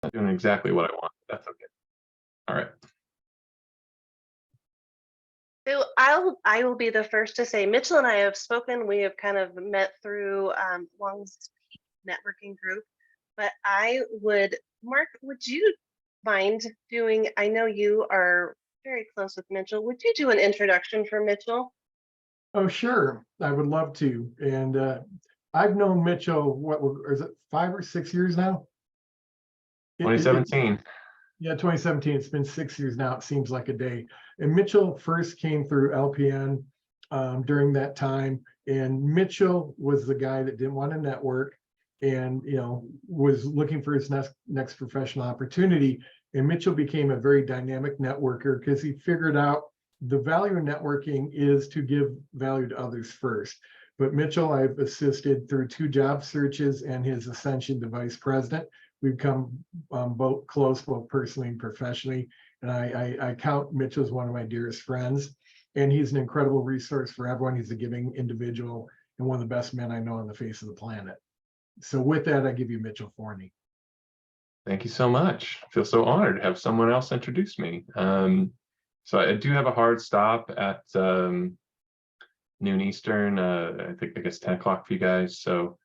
Not doing exactly what I want. That's okay. All right. So I will be the first to say Mitchell and I have spoken. We have kind of met through Long's networking group, but Mark, would you mind doing? I know you are very close with Mitchell. Would you do an introduction for Mitchell? Oh, sure. I would love to. And I've known Mitchell, is it 5 or 6 years now? 2017. Yeah, 2017. It's been 6 years now. It seems like a day. And Mitchell first came through LPN during that time. And Mitchell was the guy that didn't want to network and, was looking for his next professional opportunity. And Mitchell became a very dynamic networker because he figured out the value of networking is to give value to others first. But Mitchell, I've assisted through 2 job searches and his ascension to vice president. We've come both close, both personally and professionally. And I count Mitchell as one of my dearest friends. And he's an incredible resource for everyone. He's a giving individual and one of the best men I know on the face of the planet. So with that, I give you Mitchel Forney. Thank you so much. I feel so honored to have someone else introduce me. So I do have a hard stop at noon Eastern. I guess 10 o'clock for you guys. So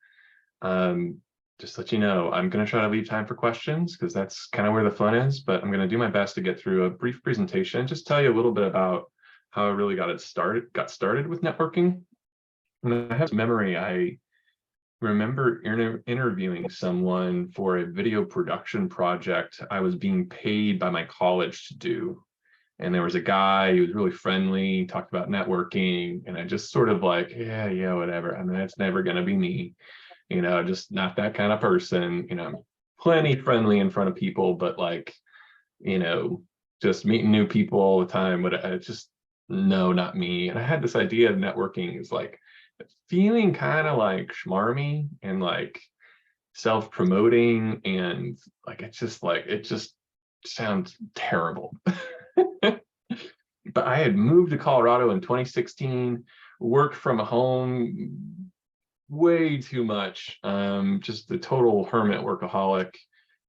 just let you know, I'm going to try to leave time for questions because that's kind of where the fun is. But I'm going to do my best to get through a brief presentation, just tell you a little bit about how I really got started with networking. And I have memory. I remember interviewing someone for a video production project I was being paid by my college to do. And there was a guy who was really friendly, talked about networking, and I just sort of like, yeah, whatever. I mean, that's never going to be me, just not that kind of person. I'm plenty friendly in front of people, but like, just meeting new people all the time. But it's just, no, not me. And I had this idea of networking is like feeling kind of like schmarmy and like self-promoting, and like it just sounds terrible. But I had moved to Colorado in 2016, worked from home way too much, just the total hermit workaholic.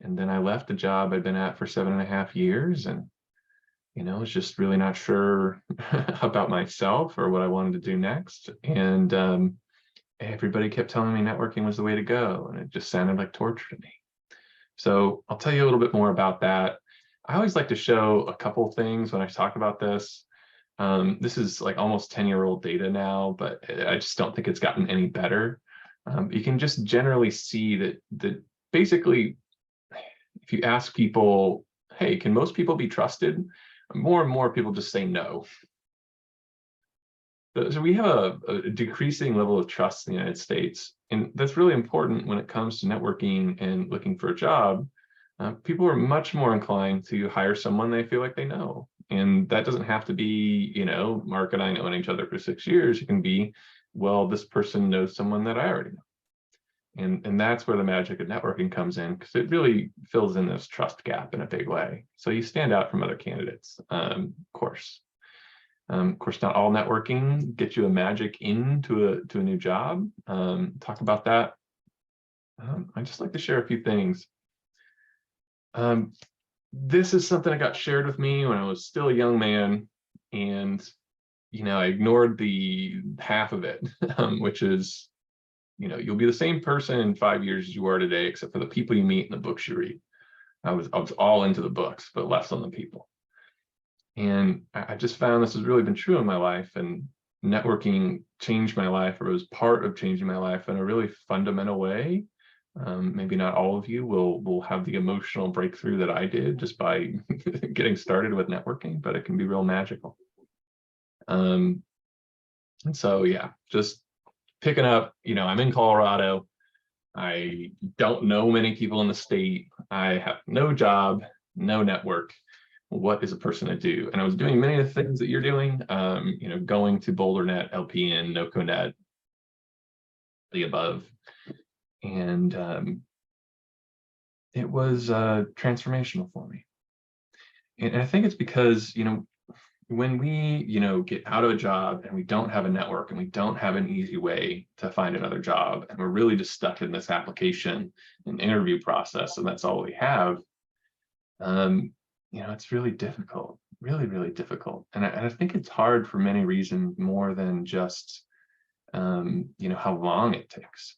And then I left a job I'd been at for 7.5 years, and was just really not sure about myself or what I wanted to do next. And everybody kept telling me networking was the way to go, and it just sounded like torture to me. So I'll tell you a little bit more about that. I always like to show a couple things when I talk about this. This is like almost 10-year-old data now, but I just don't think it's gotten any better. You can just generally see that basically, if you ask people, hey, can most people be trusted? More and more people just say no. So we have a decreasing level of trust in the United States, and that's really important when it comes to networking and looking for a job. People are much more inclined to hire someone they feel like they know. And that doesn't have to be, Mark and I knowing each other for 6 years. It can be, well, this person knows someone that I already know. And that's where the magic of networking comes in, because it really fills in this trust gap in a big way. So you stand out from other candidates, of course. Of course, not all networking gets you a magic into a new job. Talk about that. I'd just like to share a few things. This is something that got shared with me when I was still a young man, and I ignored the half of it, which is, you'll be the same person in 5 years as you are today, except for the people you meet and the books you read. I was all into the books, but less on the people. And I just found this has really been true in my life, and networking changed my life, or was part of changing my life in a really fundamental way. Maybe not all of you will have the emotional breakthrough that I did just by getting started with networking, but it can be real magical. And so, yeah, just picking up, I'm in Colorado. I don't know many people in the state. I have no job, no network. What is a person to do? And I was doing many of the things that you're doing, going to BoulderNet, LPN, NoCoNet, the above. And it was transformational for me. And I think it's because, when we, get out of a job and we don't have a network and we don't have an easy way to find another job, and we're really just stuck in this application and interview process, and that's all we have, you know, it's really difficult, really, really difficult. And I think it's hard for many reasons more than just, you know, how long it takes.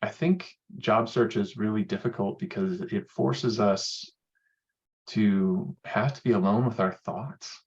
I think job search is really difficult because it forces us to have to be alone with our thoughts,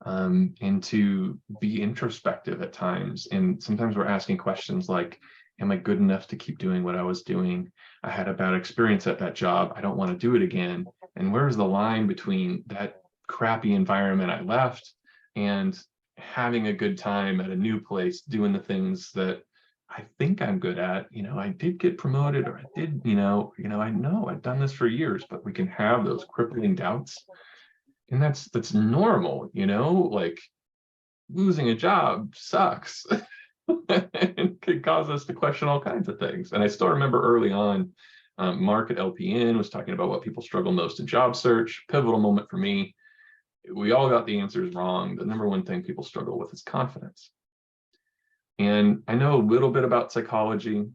and to be introspective at times. And sometimes we're asking questions like, am I good enough to keep doing what I was doing? I had a bad experience at that job. I don't want to do it again. And where's the line between that crappy environment I left and having a good time at a new place, doing the things that I think I'm good at? You know, I did get promoted, or I did, I know I've done this for years, but we can have those crippling doubts. And that's normal, like losing a job sucks. It could cause us to question all kinds of things. And I still remember early on, Mark at LPN was talking about what people struggle most in job search. Pivotal moment for me. We all got the answers wrong. The number one thing people struggle with is confidence. And I know a little bit about psychology.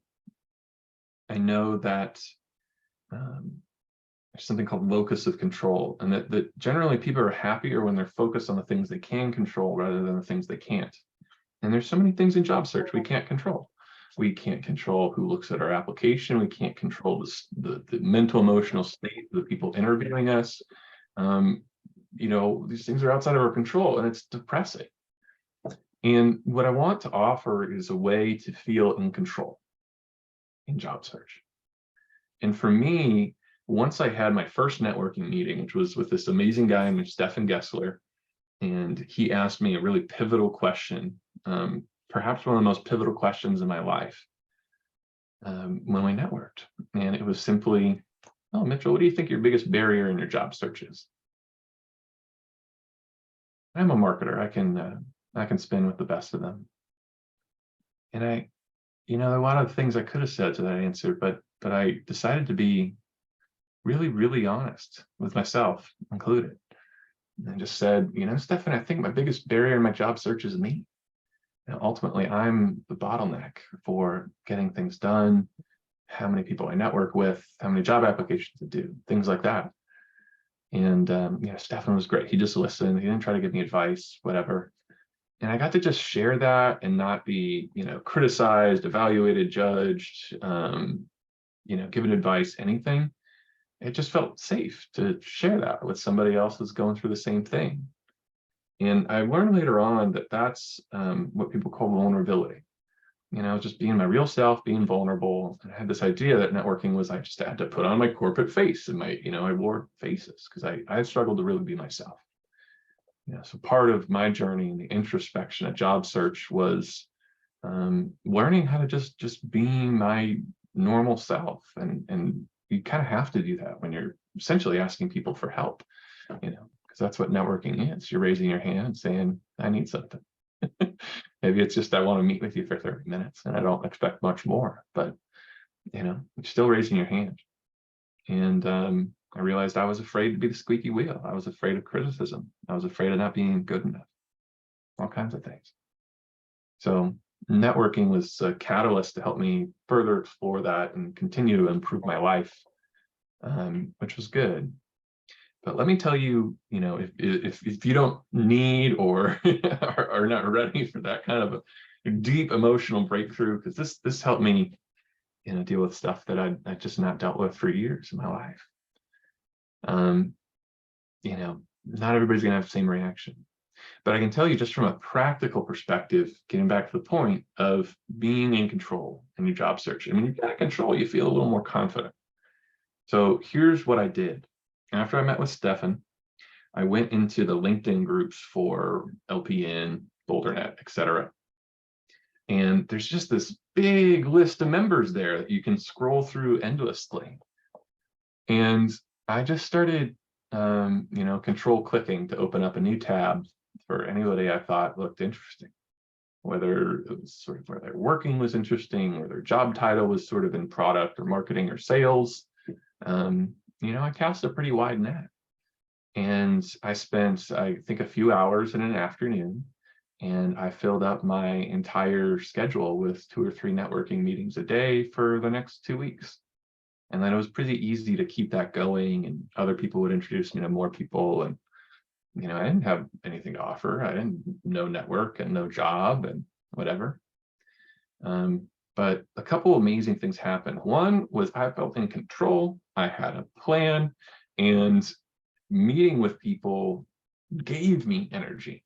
I know that there's something called locus of control, and that generally people are happier when they're focused on the things they can control rather than the things they can't. And there's so many things in job search we can't control. We can't control who looks at our application. We can't control the mental, emotional state of the people interviewing us. These things are outside of our control, and it's depressing. And what I want to offer is a way to feel in control in job search. And for me, once I had my first networking meeting, which was with this amazing guy named Stefan Gessler, and he asked me a really pivotal question, perhaps one of the most pivotal questions in my life, when we networked. And it was simply, oh, Mitchell, what do you think your biggest barrier in your job search is? I'm a marketer. I can spin with the best of them. And there are a lot of things I could have said to that answer, but I decided to be really, really honest with myself included. And just said, Stefan, I think my biggest barrier in my job search is me. And ultimately, I'm the bottleneck for getting things done, how many people I network with, how many job applications to do, things like that. And Stefan was great. He just listened. He didn't try to give me advice, whatever. And I got to just share that and not be, criticized, evaluated, judged, given advice, anything. It just felt safe to share that with somebody else who's going through the same thing. And I learned later on that that's what people call vulnerability. Just being my real self, being vulnerable. And I had this idea that networking was I just had to put on my corporate face, and I wore faces because I struggled to really be myself. So part of my journey in the introspection at job search was learning how to just being my normal self, and you kind of have to do that when you're essentially asking people for help, because that's what networking is. You're raising your hand and saying, I need something. Maybe it's just, I want to meet with you for 30 minutes and I don't expect much more, but you're still raising your hand. And I realized I was afraid to be the squeaky wheel. I was afraid of criticism. I was afraid of not being good enough, all kinds of things. So networking was a catalyst to help me further explore that and continue to improve my life, which was good. But let me tell you, if you don't need or are not ready for that kind of a deep emotional breakthrough, because this helped me, deal with stuff that I just not dealt with for years in my life. Not everybody's gonna have the same reaction. But I can tell you, just from a practical perspective, getting back to the point of being in control in your job search. I mean, you've got control, you feel a little more confident. So here's what I did. After I met with Stefan, I went into the LinkedIn groups for LPN, BoulderNet, etc. And there's just this big list of members there that you can scroll through endlessly. And I just started, control clicking to open up a new tab for anybody I thought looked interesting, whether it was sort of where they're working was interesting, or their job title was sort of in product or marketing or sales. I cast a pretty wide net, and I spent, I think, a few hours in an afternoon, and I filled up my entire schedule with 2 or 3 networking meetings a day for the next 2 weeks. And then it was pretty easy to keep that going, and other people would introduce me to more people. And, you know, I didn't have anything to offer. I didn't know network and no job and whatever. But a couple amazing things happened. One was I felt in control. I had a plan, and meeting with people gave me energy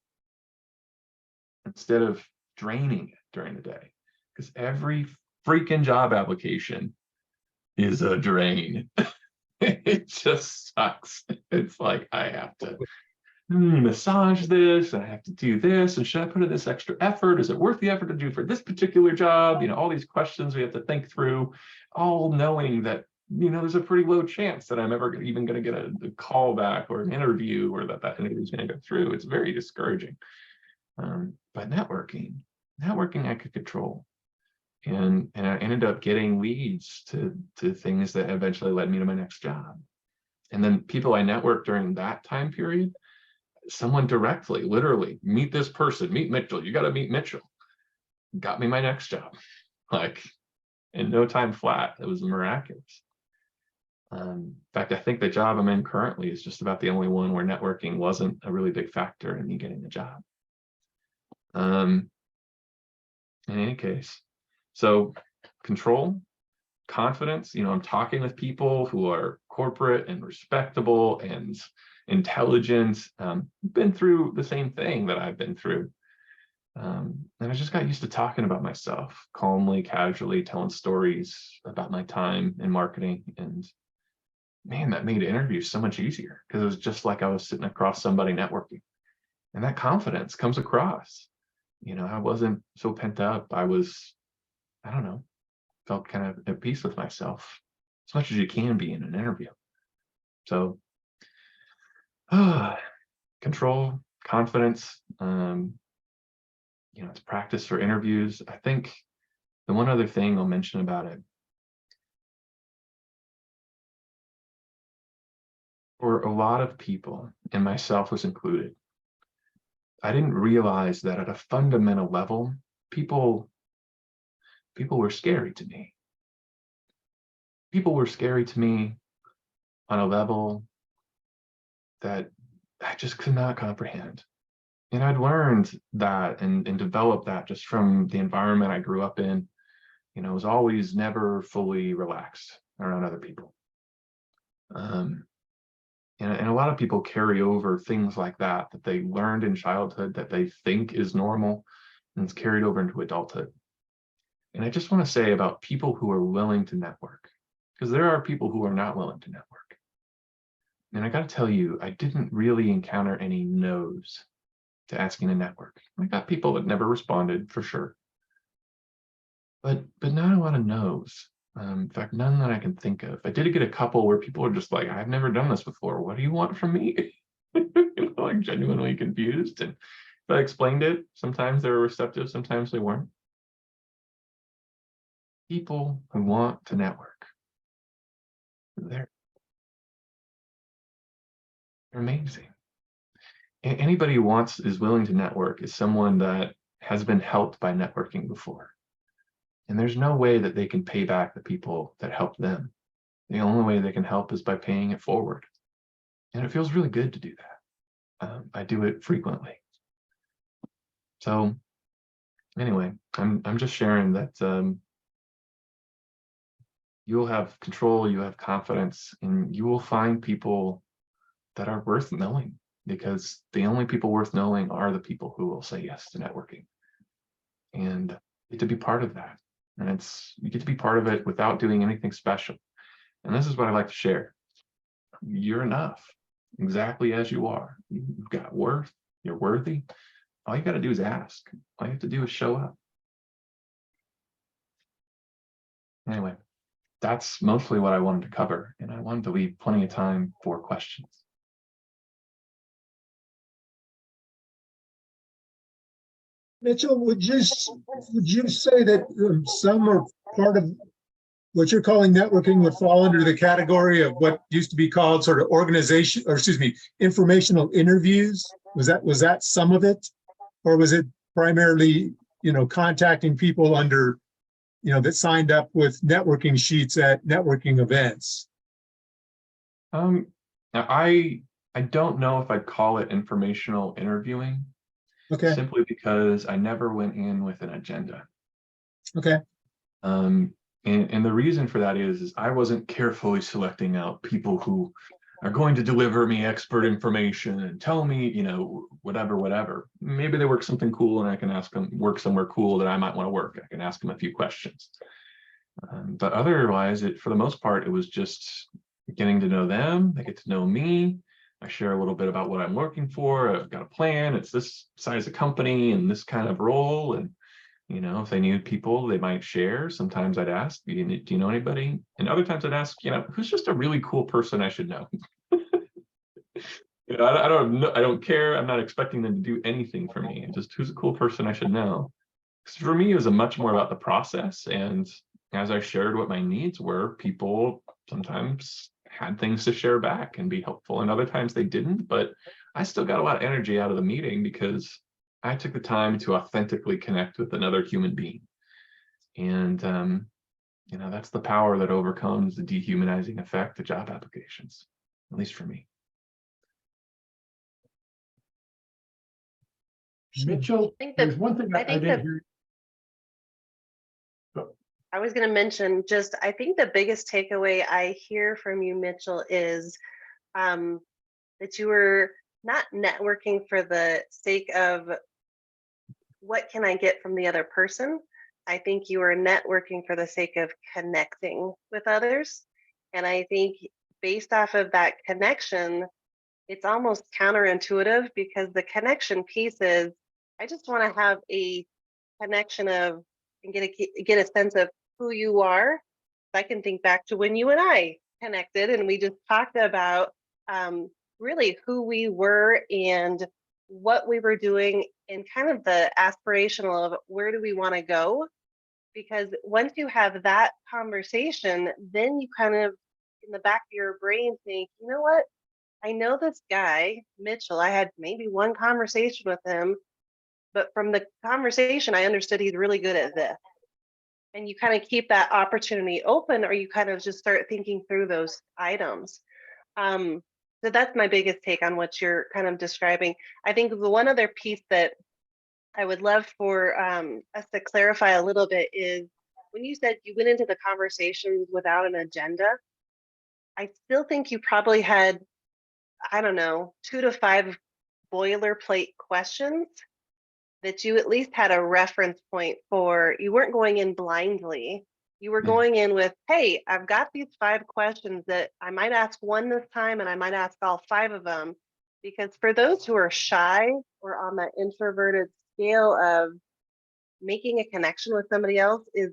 instead of draining it during the day, because every freaking job application is a drain. It just sucks. It's like, I have to massage this, and I have to do this, and should I put in this extra effort? Is it worth the effort to do for this particular job? You know, all these questions we have to think through, all knowing that, you know, there's a pretty low chance that I'm ever even going to get a call back or an interview, or that interview is going to go through. It's very discouraging. But networking I could control. And I ended up getting leads to things that eventually led me to my next job. And then people I networked during that time period, someone directly, literally, meet this person, meet Mitchell, you got to meet Mitchell, got me my next job, like in no time flat. It was miraculous. In fact, I think the job I'm in currently is just about the only one where networking wasn't a really big factor in me getting the job. In any case, so control, confidence, you know, I'm talking with people who are corporate and respectable and intelligent, been through the same thing that I've been through. And I just got used to talking about myself calmly, casually, telling stories about my time in marketing. And man, that made interviews so much easier, because it was just like I was sitting across somebody networking. And that confidence comes across. You know, I wasn't so pent up. I was, I don't know, felt kind of at peace with myself, as much as you can be in an interview. So control, confidence, you know, it's practice for interviews. I think the one other thing I'll mention about it, for a lot of people, and myself was included, I didn't realize that at a fundamental level, people were scary to me. People were scary to me on a level that I just could not comprehend. And I'd learned that and developed that just from the environment I grew up in. You know, I was always never fully relaxed around other people. And a lot of people carry over things like that they learned in childhood that they think is normal, and it's carried over into adulthood. And I just want to say about people who are willing to network, because there are people who are not willing to network. And I got to tell you, I didn't really encounter any no's to asking to network. I got people that never responded, for sure. But not a lot of no's. In fact, none that I can think of. I did get a couple where people are just like, I've never done this before. What do you want from me? You know, like genuinely confused. And if I explained it, sometimes they were receptive, sometimes they weren't. People who want to network, they're amazing. Anybody who is willing to network is someone that has been helped by networking before. And there's no way that they can pay back the people that helped them. The only way they can help is by paying it forward. And it feels really good to do that. I do it frequently. So anyway, I'm just sharing that you'll have control, you have confidence, and you will find people that are worth knowing, because the only people worth knowing are the people who will say yes to networking. And you get to be part of that. And you get to be part of it without doing anything special. And this is what I like to share. You're enough, exactly as you are. You've got worth, you're worthy. All you got to do is ask. All you have to do is show up. Anyway, that's mostly what I wanted to cover. And I wanted to leave plenty of time for questions. Mitchell, would you say that some or part of what you're calling networking would fall under the category of what used to be called sort of informational interviews? Was that some of it, or was it primarily, you know, contacting people under, that signed up with networking sheets at networking events? Now I don't know if I'd call it informational interviewing, Okay, simply because I never went in with an agenda. okay, And the reason for that is I wasn't carefully selecting out people who are going to deliver me expert information and tell me, whatever. Maybe they work something cool and I can ask them, work somewhere cool that I might want to work. I can ask them a few questions. But otherwise, for the most part, it was just getting to know them. They get to know me. I share a little bit about what I'm looking for. I've got a plan. It's this size of company and this kind of role. And, if they needed people, they might share. Sometimes I'd ask, do you know anybody? And other times I'd ask, who's just a really cool person I should know? I don't care. I'm not expecting them to do anything for me. Just who's a cool person I should know. Because for me, it was much more about the process. And as I shared what my needs were, people sometimes had things to share back and be helpful. And other times they didn't, but I still got a lot of energy out of the meeting because I took the time to authentically connect with another human being. And, that's the power that overcomes the dehumanizing effect of job applications, at least for me. Mitchell, I think there's one thing I I think didn't that- hear. I was going to mention I think the biggest takeaway I hear from you, Mitchell, is that you were not networking for the sake of what can I get from the other person. I think you were networking for the sake of connecting with others. And I think based off of that connection, it's almost counterintuitive because the connection piece is, I just want to have a connection of and get a sense of who you are. I can think back to when you and I connected and we just talked about really who we were and what we were doing and kind of the aspirational of where do we want to go. Because once you have that conversation, then you kind of in the back of your brain think, you know what? I know this guy, Mitchell, I had maybe one conversation with him, but from the conversation, I understood he's really good at this. And you kind of keep that opportunity open, or you kind of just start thinking through those items. So that's my biggest take on what you're kind of describing. I think the one other piece that I would love for us to clarify a little bit is when you said you went into the conversations without an agenda, I still think you probably had, I don't know, 2 to 5 boilerplate questions that you at least had a reference point for. You weren't going in blindly. You were going in with, hey, I've got these 5 questions that I might ask one this time and I might ask all 5 of them. Because for those who are shy or on that introverted scale of making a connection with somebody else is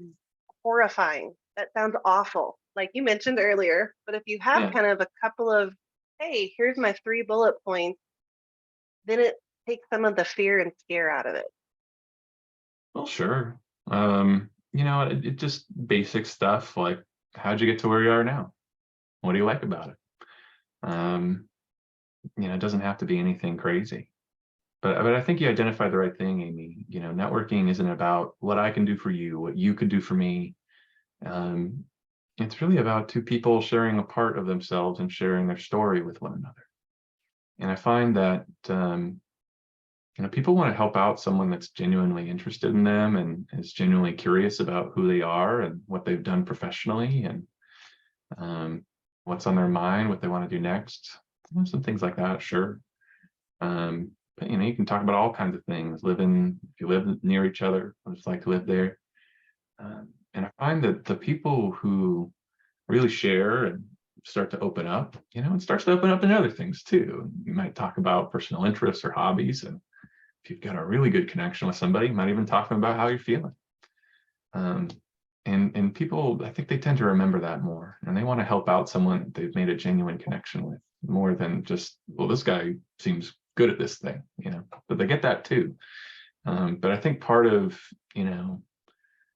horrifying. That sounds awful, like you mentioned earlier. But if you have kind of a couple of, hey, here's my 3 bullet points, then it takes some of the fear and scare out of it. Well, sure. It just basic stuff like, how'd you get to where you are now? What do you like about it? It doesn't have to be anything crazy. But I think you identified the right thing, Amy. Networking isn't about what I can do for you, what you could do for me. It's really about 2 people sharing a part of themselves and sharing their story with one another. And I find that people want to help out someone that's genuinely interested in them and is genuinely curious about who they are and what they've done professionally and what's on their mind, what they want to do next. Some things like that, sure. But you can talk about all kinds of things. If you live near each other, what it's like to live there. And I find that the people who really share and start to open up, it starts to open up in other things too. You might talk about personal interests or hobbies, and if you've got a really good connection with somebody, you might even talk to them about how you're feeling. And people, I think they tend to remember that more, and they want to help out someone they've made a genuine connection with, more than just, well, this guy seems good at this thing, but they get that too. But I think part of,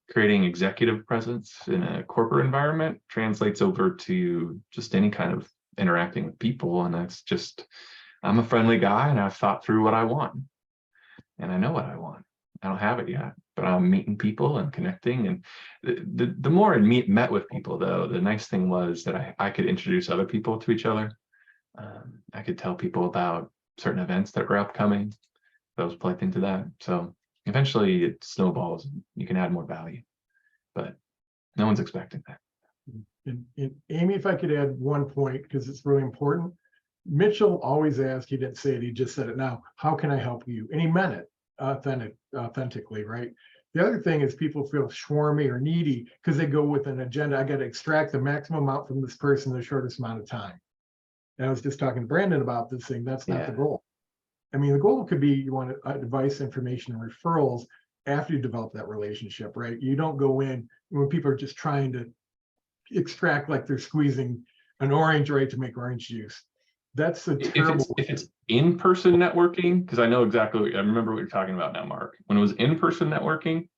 creating executive presence in a corporate environment translates over to just any kind of interacting with people. And that's just, I'm a friendly guy and I've thought through what I want and I know what I want. I don't have it yet, but I'm meeting people and connecting. And the more I met with people, though, the nice thing was that I could introduce other people to each other. I could tell people about certain events that were upcoming. Those played into that. So eventually it snowballs. You can add more value, but no one's expecting that. And Amy, if I could add one point, because it's really important. Mitchell always asked, he didn't say it, he just said it now, how can I help you? And he meant it authentically, right? The other thing is people feel swarmy or needy because they go with an agenda. I got to extract the maximum amount from this person in the shortest amount of time. And I was just talking to Brandon about this thing. That's not the goal. I mean, the goal could be you want advice, information, and referrals after you develop that relationship, right? You don't go in when people are just trying to extract like they're squeezing an orange, right, to make orange juice. That's a terrible. If it's in-person networking, because I know exactly, I remember what you're talking about now, Mark. When it was in-person networking,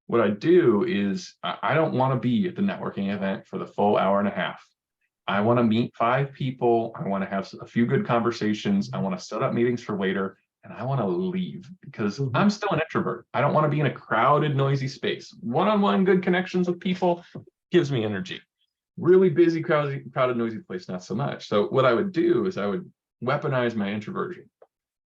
what I do is I don't want to be at the networking event for the full hour and a half. I want to meet 5 people. I want to have a few good conversations. I want to set up meetings for later, and I want to leave because I'm still an introvert. I don't want to be in a crowded, noisy space. One-on-one good connections with people gives me energy. Really busy, crowded, noisy place, not so much. So what I would do is I would weaponize my introversion,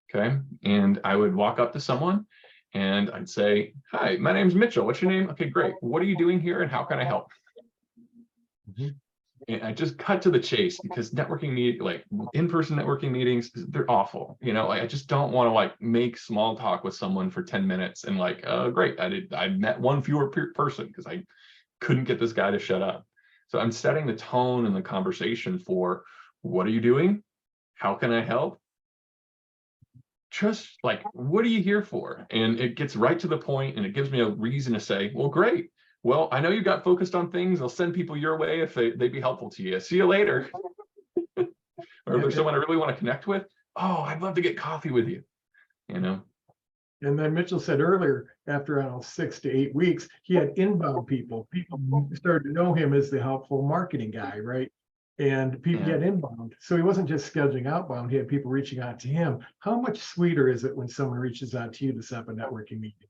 okay? And I would walk up to someone and I'd say, hi, my name's Mitchell. What's your name? Okay, great. What are you doing here and how can I help? And I just cut to the chase because networking like in-person networking meetings, they're awful. You know, I just don't want to like make small talk with someone for 10 minutes and like, great, I met one fewer person because I couldn't get this guy to shut up. So I'm setting the tone and the conversation for what are you doing? How can I help? Just like, what are you here for? And it gets right to the point and it gives me a reason to say, well, great. Well, I know you got focused on things. I'll send people your way if they'd be helpful to you. See you later. Or if there's someone I really want to connect with, oh, I'd love to get coffee with you, you know? And then Mitchell said earlier, after, I don't know, 6 to 8 weeks, he had inbound people. People started to know him as the helpful marketing guy, right? And people get inbound. So he wasn't just scheduling outbound, he had people reaching out to him. How much sweeter is it when someone reaches out to you to set up a networking meeting,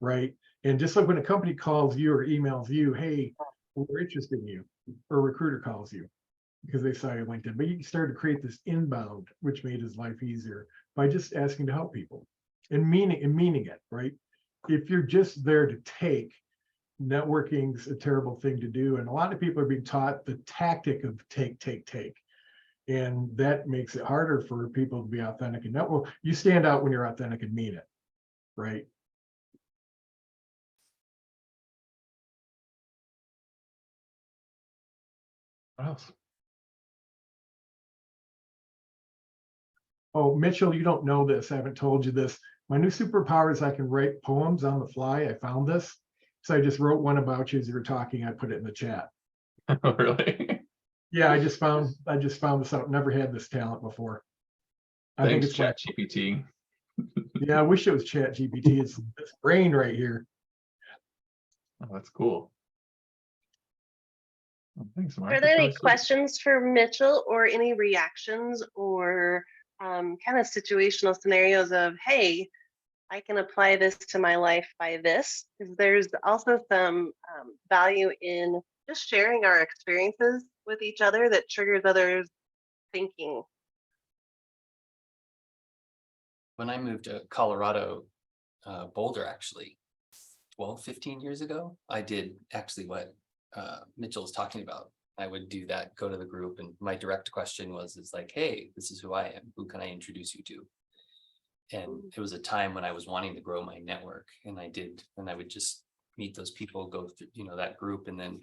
right? And just like when a company calls you or emails you, hey, we're interested in you, or a recruiter calls you because they saw your LinkedIn, but you started to create this inbound, which made his life easier by just asking to help people and meaning it, right? If you're just there to take, networking's a terrible thing to do. And a lot of people are being taught the tactic of take. And that makes it harder for people to be authentic and network. You stand out when you're authentic and mean it, right? What else? Oh, Mitchell, you don't know this. I haven't told you this. My new superpower is I can write poems on the fly. I found this. So I just wrote one about you as you were talking. I put it in the chat. Oh, really? Yeah, I just found this out. Never had this talent before. I think it's ChatGPT. Yeah, I wish it was ChatGPT. It's this brain right here. Oh, that's cool. Well, thanks, Mark. Are there any questions for Mitchell or any reactions or kind of situational scenarios of, hey, I can apply this to my life by this? Because there's also some value in just sharing our experiences with each other that triggers others' thinking. When I moved to Colorado, Boulder, actually, 12, 15 years ago, I did actually what Mitchell was talking about. I would do that, go to the group, and my direct question was, like, hey, this is who I am. Who can I introduce you to? And it was a time when I was wanting to grow my network, and I would just meet those people, go through, that group, and then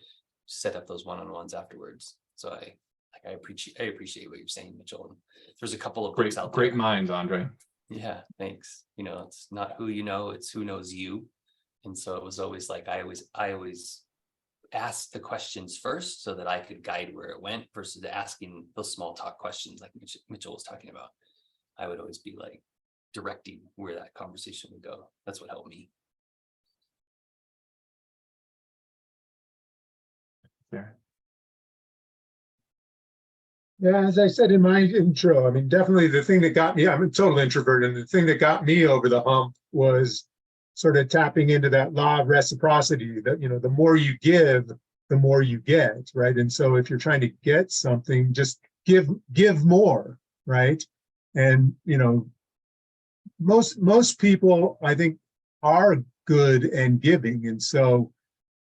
set up those one-on-ones afterwards. So I appreciate what you're saying, Mitchell. And there's a couple of books out there. Great minds, Andre. Yeah, thanks. It's not who you know, it's who knows you. And so it was always like, I always asked the questions first so that I could guide where it went versus asking those small talk questions like Mitchell was talking about. I would always be like directing where that conversation would go. That's what helped me. There. Yeah, as I said in my intro, I mean, definitely the thing that got me, I'm a total introvert, and the thing that got me over the hump was sort of tapping into that law of reciprocity that, the more you give, the more you get, right? And so if you're trying to get something, just give more, right? And, most people, I think, are good and giving. And so,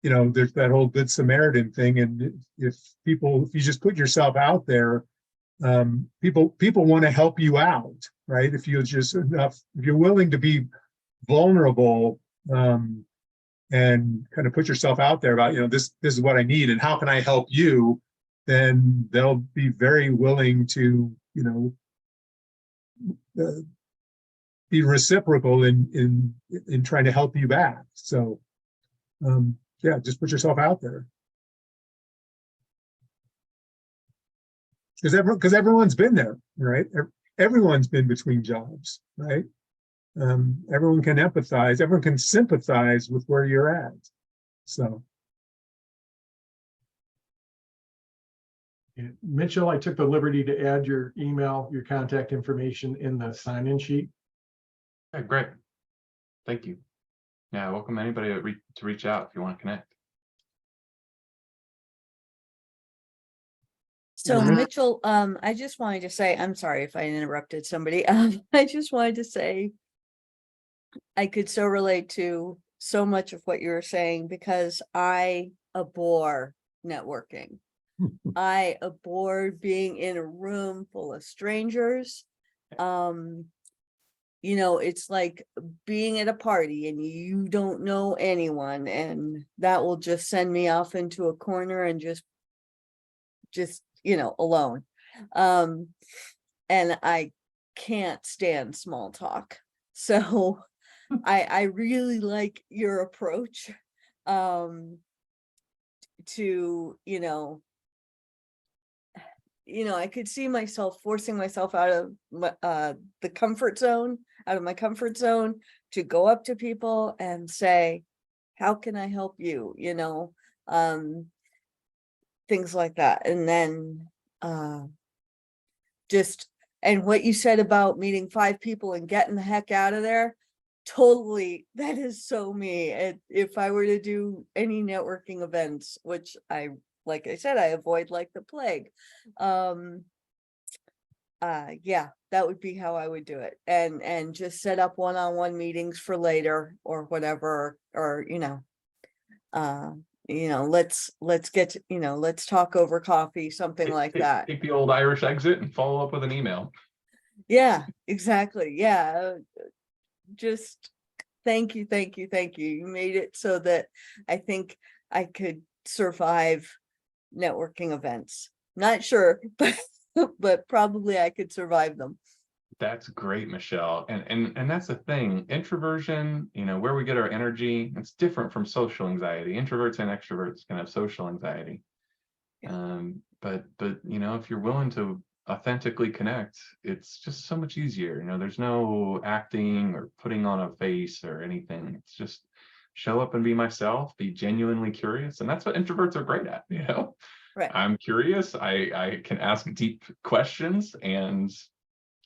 there's that whole Good Samaritan thing. And if you just put yourself out there, people want to help you out, right? If you're willing to be vulnerable, and kind of put yourself out there about, this is what I need and how can I help you, then they'll be very willing to, be reciprocal in trying to help you back. So, yeah, just put yourself out there. Because everyone's been there, right? Everyone's been between jobs, right? Everyone can empathize, everyone can sympathize with where you're at. So. Mitchell, I took the liberty to add your email, your contact information in the sign-in sheet. Okay, great. Thank you. Yeah, welcome anybody to reach out if you want to connect. So Mitchell, I just wanted to say, I'm sorry if I interrupted somebody. I just wanted to say, I could so relate to so much of what you were saying because I abhor networking. I abhor being in a room full of strangers. It's like being at a party and you don't know anyone, and that will just send me off into a corner and just alone. And I can't stand small talk. So I really like your approach to, I could see myself forcing myself out of my comfort zone to go up to people and say, how can I help you? Things like that. And then and what you said about meeting 5 people and getting the heck out of there, totally, that is so me. And if I were to do any networking events, which like I said, I avoid like the plague. Yeah, that would be how I would do it. And just set up one-on-one meetings for later or whatever, or, let's get, let's talk over coffee, something like that. Take the old Irish exit and follow up with an email. Yeah, exactly. Yeah. Just thank you. You made it so that I think I could survive networking events. Not sure, but probably I could survive them. That's great, Michelle. And that's the thing. Introversion, where we get our energy, it's different from social anxiety. Introverts and extroverts can have social anxiety. Yeah. But if you're willing to authentically connect, it's just so much easier. There's no acting or putting on a face or anything. It's just show up and be myself, be genuinely curious. And that's what introverts are great at, Right. I'm curious. I can ask deep questions and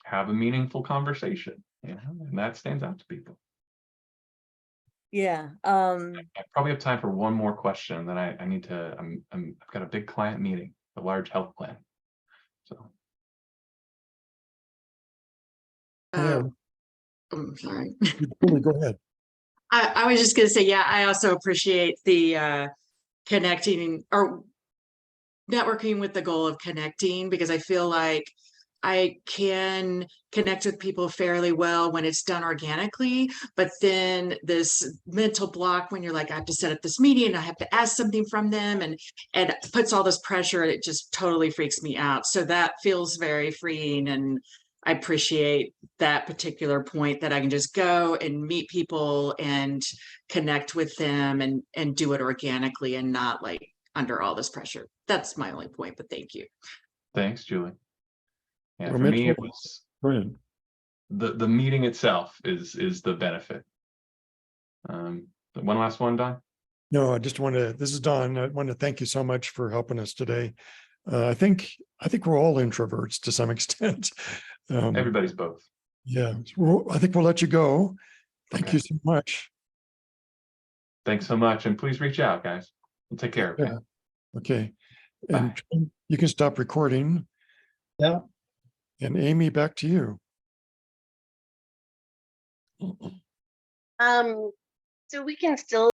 have a meaningful conversation, and that stands out to people. Yeah. I probably have time for one more question. Then I need to. I've got a big client meeting, a large health plan. So. I'm sorry. Go ahead. I was just going to say, yeah, I also appreciate the connecting or networking with the goal of connecting, because I feel like I can connect with people fairly well when it's done organically, but then this mental block when you're like, I have to set up this meeting and I have to ask something from them, and it puts all this pressure, and it just totally freaks me out. So that feels very freeing, and I appreciate that particular point that I can just go and meet people and connect with them and do it organically and not like under all this pressure. That's my only point, but thank you. Thanks, Julie. Yeah, Well, for me, Mitchell, it was Go ahead. the meeting itself is the benefit. One last one, Don. No, I just want to, this is Don. I want to thank you so much for helping us today. I think we're all introverts to some extent. Everybody's both. Yeah, I think we'll let you go. Thank Okay. you so much. Thanks so much. And please reach out, guys. And take care. Okay. Yeah. Okay. And you can stop recording. Yeah. And Amy, back to you. So we can still